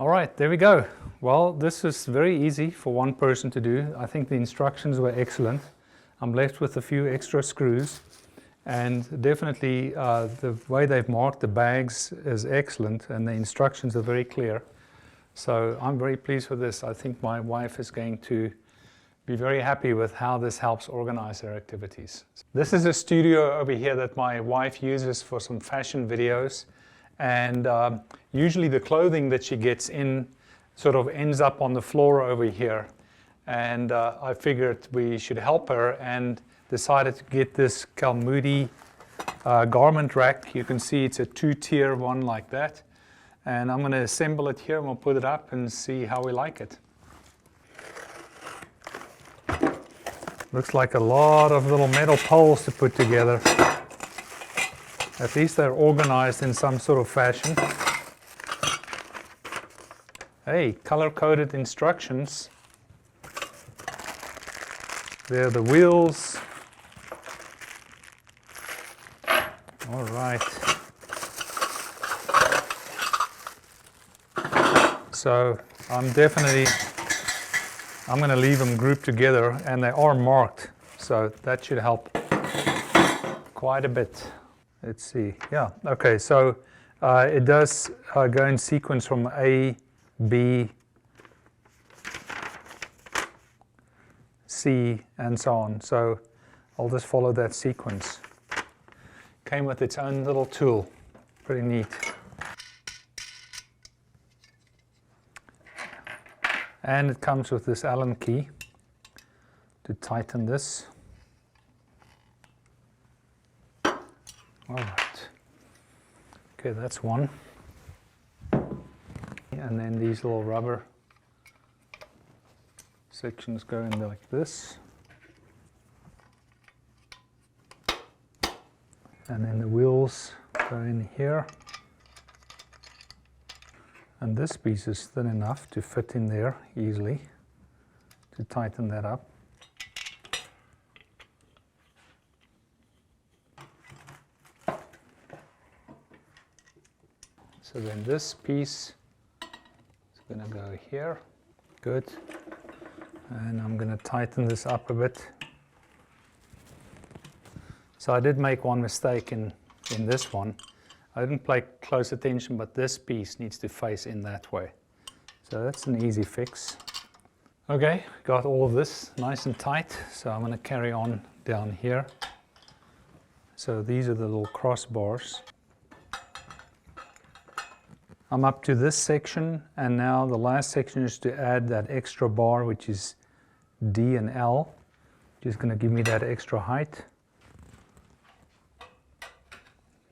All right, there we go. Well, this is very easy for one person to do. I think the instructions were excellent. I'm left with a few extra screws, and definitely the way they've marked the bags is excellent, and the instructions are very clear. So I'm very pleased with this. I think my wife is going to be very happy with how this helps organize her activities. This is a studio over here that my wife uses for some fashion videos, and usually the clothing that she gets in sort of ends up on the floor over here, and I figured we should help her and decided to get this Calmootey garment rack. You can see it's a two-tier one like that, and I'm going to assemble it here and we'll put it up and see how we like it. Looks like a lot of little metal poles to put together. At least they're organized in some sort of fashion. Hey, color-coded instructions. There are the wheels. All right. So I'm going to leave them grouped together, and they are marked, so that should help quite a bit. Let's see. Yeah, okay, so it does go in sequence from A, B, C, and so on. So I'll just follow that sequence. Came with its own little tool. Pretty neat. And it comes with this Allen key to tighten this. All right. Okay, that's one. And then these little rubber sections go in like this. And then the wheels go in here. And this piece is thin enough to fit in there easily to tighten that up. So then this piece is going to go here. Good. And I'm going to tighten this up a bit. So I did make one mistake in this one. I didn't pay close attention, but this piece needs to face in that way. So that's an easy fix. Okay, got all of this nice and tight, so I'm going to carry on down here. So these are the little crossbars. I'm up to this section, and now the last section is to add that extra bar, which is D and L, which is going to give me that extra height.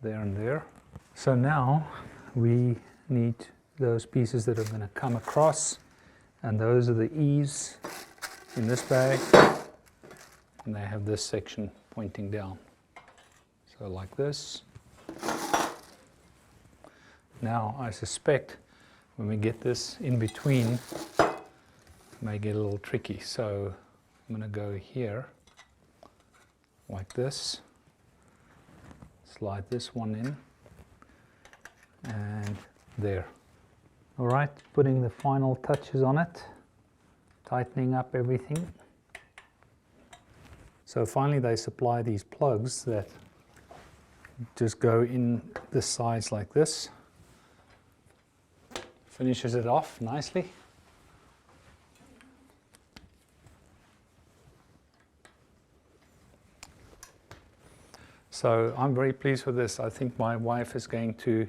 There and there. So now we need those pieces that are going to come across, and those are the E's in this bag, and they have this section pointing down. So like this. Now I suspect when we get this in between, it may get a little tricky. So I'm going to go here like this, slide this one in, and there. All right, putting the final touches on it, tightening up everything. So finally they supply these plugs that just go in the sides like this. Finishes it off nicely. So I'm very pleased with this. I think my wife is going to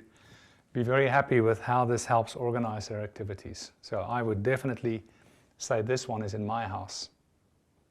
be very happy with how this helps organize her activities. So I would definitely say this one is in my house.